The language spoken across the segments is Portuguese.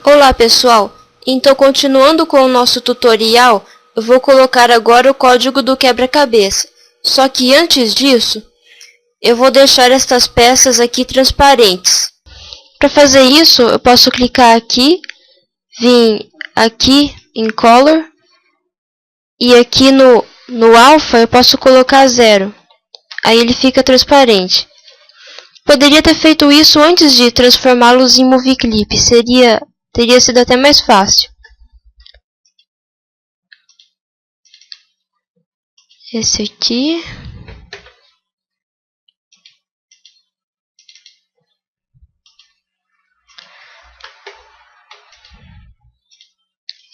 Olá pessoal, então continuando com o nosso tutorial, eu vou colocar agora o código do quebra-cabeça. Só que antes disso, eu vou deixar estas peças aqui transparentes. Para fazer isso, eu posso clicar aqui, vir aqui em Color, e aqui no Alpha eu posso colocar 0. Aí ele fica transparente. Poderia ter feito isso antes de transformá-los em Movie Clip, teria sido até mais fácil. Esse aqui.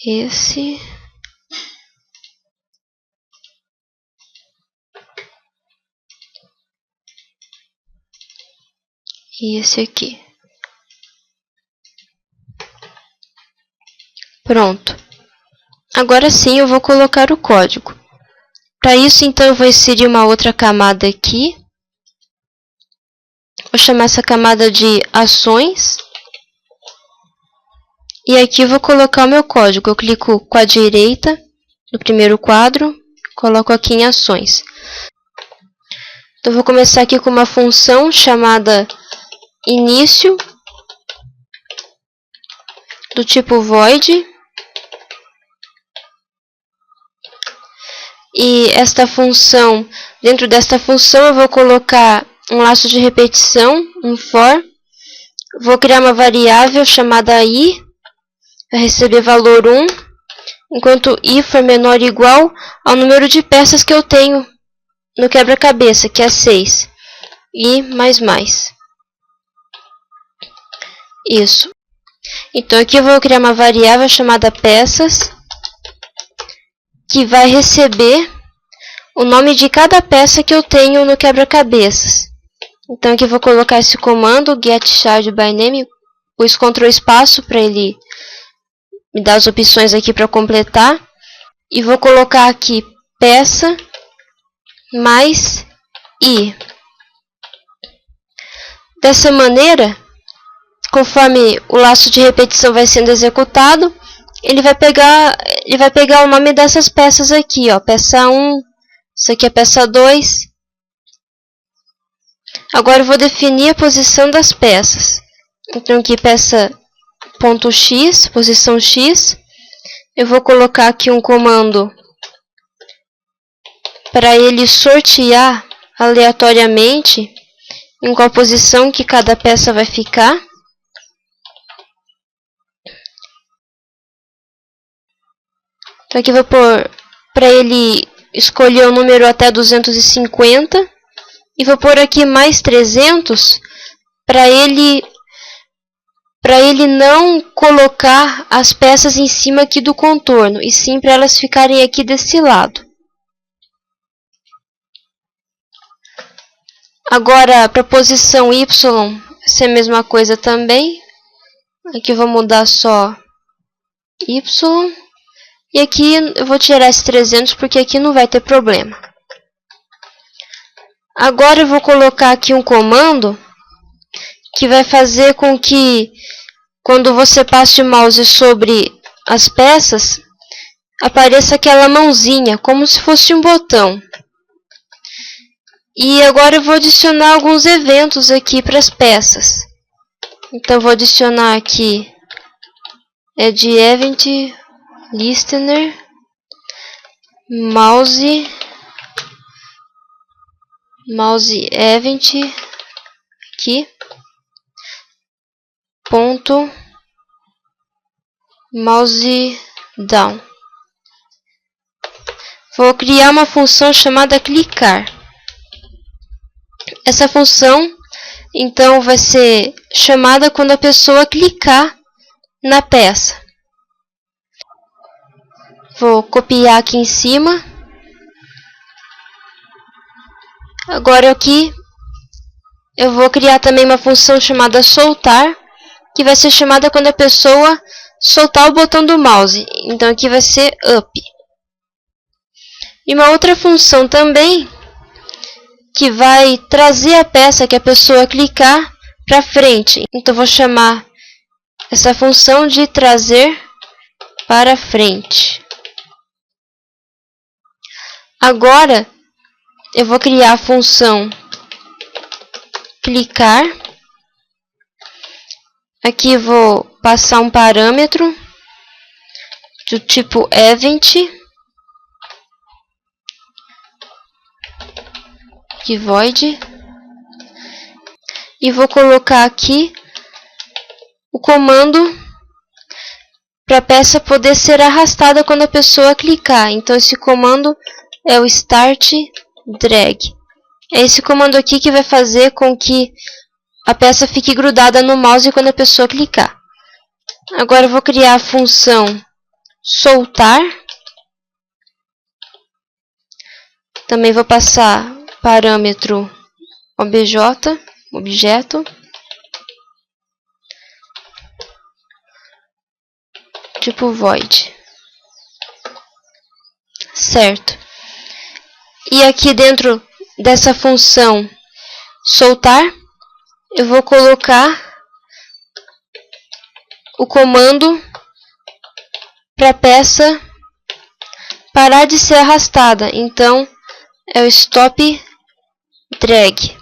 Esse. E esse aqui. Pronto. Agora sim eu vou colocar o código. Para isso, então, eu vou inserir uma outra camada aqui. Vou chamar essa camada de ações. E aqui eu vou colocar o meu código. Eu clico com a direita no primeiro quadro, coloco aqui em ações. Então, eu vou começar aqui com uma função chamada início, do tipo void. E esta função, dentro desta função eu vou colocar um laço de repetição, um for. Vou criar uma variável chamada i, vai receber valor 1, enquanto i for menor ou igual ao número de peças que eu tenho no quebra-cabeça, que é 6. I mais. Isso. Então aqui eu vou criar uma variável chamada peças, que vai receber o nome de cada peça que eu tenho no quebra-cabeças. Então aqui eu vou colocar esse comando, getChildByName, pus Ctrl espaço para ele me dar as opções aqui para completar. E vou colocar aqui peça mais i. Dessa maneira, conforme o laço de repetição vai sendo executado, ele vai pegar o nome dessas peças aqui, ó, peça 1, isso aqui é peça 2. Agora eu vou definir a posição das peças. Então aqui peça .x, posição x. Eu vou colocar aqui um comando para ele sortear aleatoriamente em qual posição que cada peça vai ficar. Então aqui eu vou pôr para ele escolher o número até 250 e vou pôr aqui mais 300 para ele não colocar as peças em cima aqui do contorno, e sim para elas ficarem aqui desse lado. Agora para a posição y, essa é a mesma coisa também. Aqui eu vou mudar só y. E aqui eu vou tirar esse 300 porque aqui não vai ter problema. Agora eu vou colocar aqui um comando que vai fazer com que quando você passe o mouse sobre as peças, apareça aquela mãozinha, como se fosse um botão. E agora eu vou adicionar alguns eventos aqui para as peças. Então eu vou adicionar aqui add event listener mouse event aqui ponto mouse down. Vou criar uma função chamada clicar. Essa função então vai ser chamada quando a pessoa clicar na peça. Vou copiar aqui em cima. Agora aqui eu vou criar também uma função chamada soltar, que vai ser chamada quando a pessoa soltar o botão do mouse. Então aqui vai ser up. E uma outra função também, que vai trazer a peça que a pessoa clicar para frente. Então vou chamar essa função de trazer para frente. Agora, eu vou criar a função clicar. Aqui vou passar um parâmetro do tipo event, que void, e vou colocar aqui o comando para a peça poder ser arrastada quando a pessoa clicar. Então esse comando é o start drag. É esse comando aqui que vai fazer com que a peça fique grudada no mouse quando a pessoa clicar. Agora eu vou criar a função soltar. Também vou passar parâmetro objeto, tipo void. Certo. E aqui dentro dessa função soltar, eu vou colocar o comando para a peça parar de ser arrastada. Então, é o stop drag.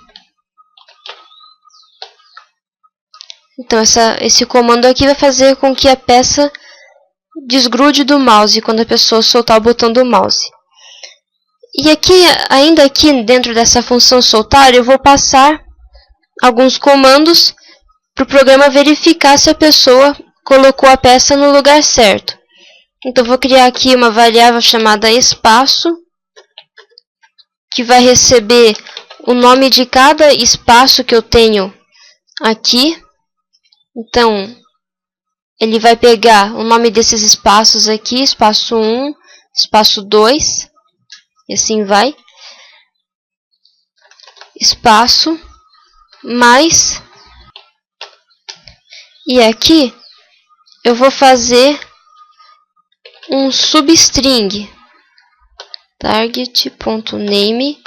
Então, esse comando aqui vai fazer com que a peça desgrude do mouse quando a pessoa soltar o botão do mouse. E aqui, ainda aqui dentro dessa função soltar, eu vou passar alguns comandos para o programa verificar se a pessoa colocou a peça no lugar certo. Então, vou criar aqui uma variável chamada espaço, que vai receber o nome de cada espaço que eu tenho aqui. Então, ele vai pegar o nome desses espaços aqui, espaço 1, espaço 2, e assim vai. Espaço, mais. E aqui, eu vou fazer um substring. Target.name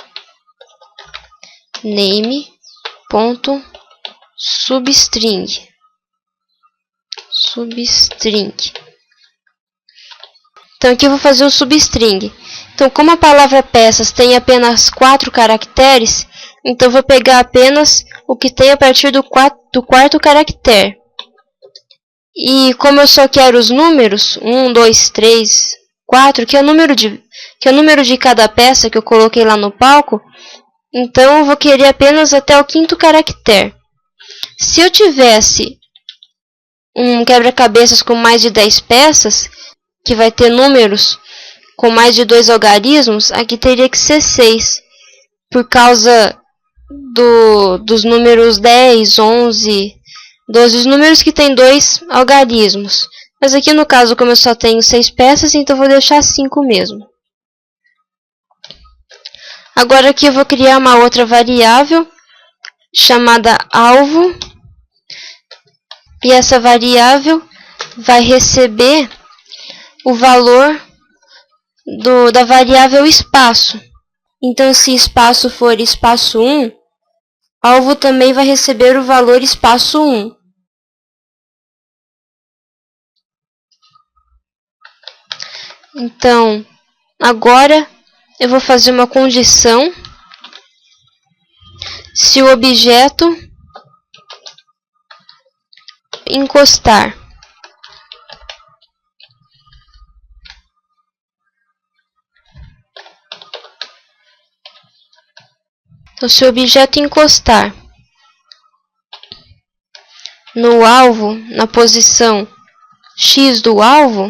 name.substring. Então aqui eu vou fazer um substring. Então, como a palavra peças tem apenas 4 caracteres, então eu vou pegar apenas o que tem a partir do quarto caractere. E como eu só quero os números 1, 2, 3, 4, que é o número de cada peça que eu coloquei lá no palco, então eu vou querer apenas até o 5º caractere. Se eu tivesse um quebra-cabeças com mais de 10 peças, que vai ter números com mais de 2 algarismos, aqui teria que ser 6, por causa dos números 10, 11, 12, os números que tem 2 algarismos. Mas aqui no caso, como eu só tenho 6 peças, então eu vou deixar 5 mesmo. Agora aqui eu vou criar uma outra variável chamada alvo. E essa variável vai receber o valor da variável espaço. Então, se espaço for espaço 1, alvo também vai receber o valor espaço 1. Então, agora eu vou fazer uma condição. Se o objeto encostar no alvo, na posição X do alvo,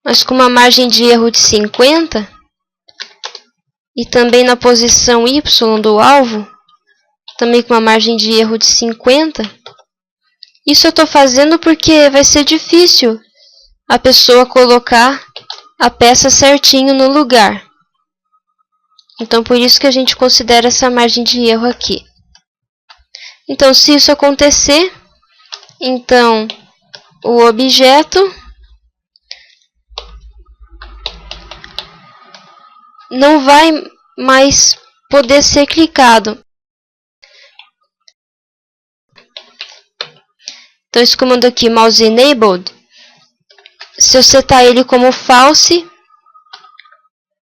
mas com uma margem de erro de 50, e também na posição Y do alvo, também com uma margem de erro de 50, isso eu estou fazendo porque vai ser difícil a pessoa colocar a peça certinho no lugar. Então, por isso que a gente considera essa margem de erro aqui. Então, se isso acontecer, então o objeto não vai mais poder ser clicado. Então esse comando aqui, mouse enabled, se eu setar ele como false,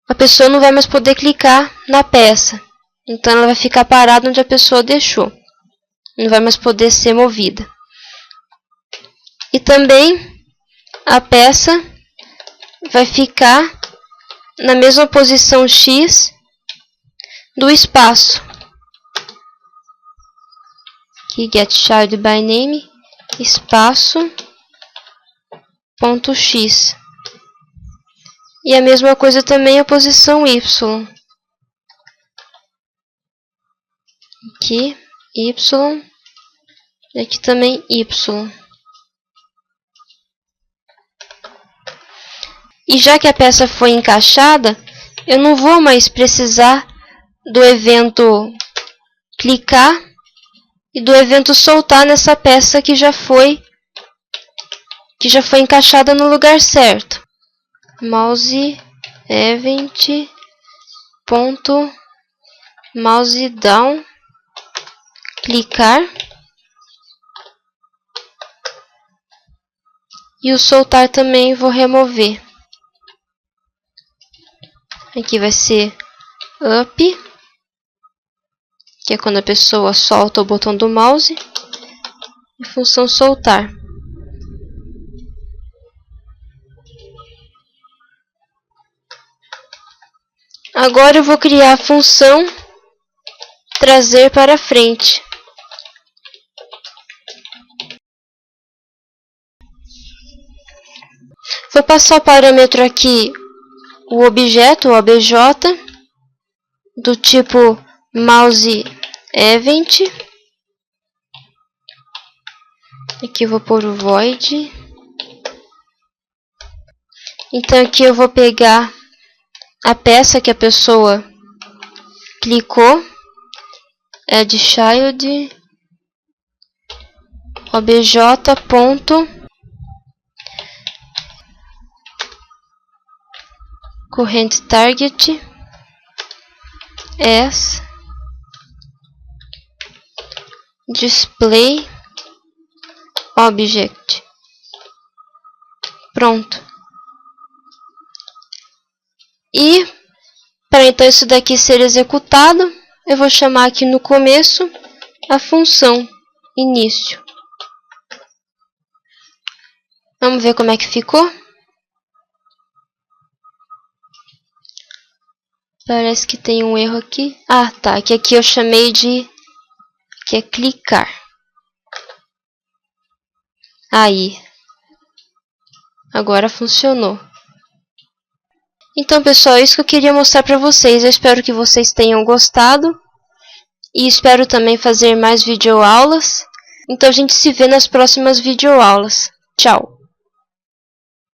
a pessoa não vai mais poder clicar na peça. Então ela vai ficar parada onde a pessoa deixou. Não vai mais poder ser movida. E também a peça vai ficar na mesma posição X do espaço. Aqui, get child by name, espaço, ponto X. E a mesma coisa também a posição Y. Aqui, Y. E aqui também Y. E já que a peça foi encaixada, eu não vou mais precisar do evento clicar e do evento soltar nessa peça que já foi encaixada no lugar certo. Mouse event ponto mouse down, clicar, e o soltar também vou remover. Aqui vai ser up, que é quando a pessoa solta o botão do mouse, e função soltar. Agora eu vou criar a função trazer para frente. Vou passar o parâmetro aqui, o objeto, o obj, do tipo mouse event. Aqui eu vou pôr o void. Então aqui eu vou pegar a peça que a pessoa clicou, add child, obj ponto current target as display object. Pronto. E para então isso daqui ser executado, eu vou chamar aqui no começo a função início. Vamos ver como é que ficou? Parece que tem um erro aqui. Ah, tá. Que aqui eu chamei de... que é clicar. Aí. Agora funcionou. Então, pessoal, é isso que eu queria mostrar para vocês. Eu espero que vocês tenham gostado. E espero também fazer mais videoaulas. Então, a gente se vê nas próximas videoaulas. Tchau!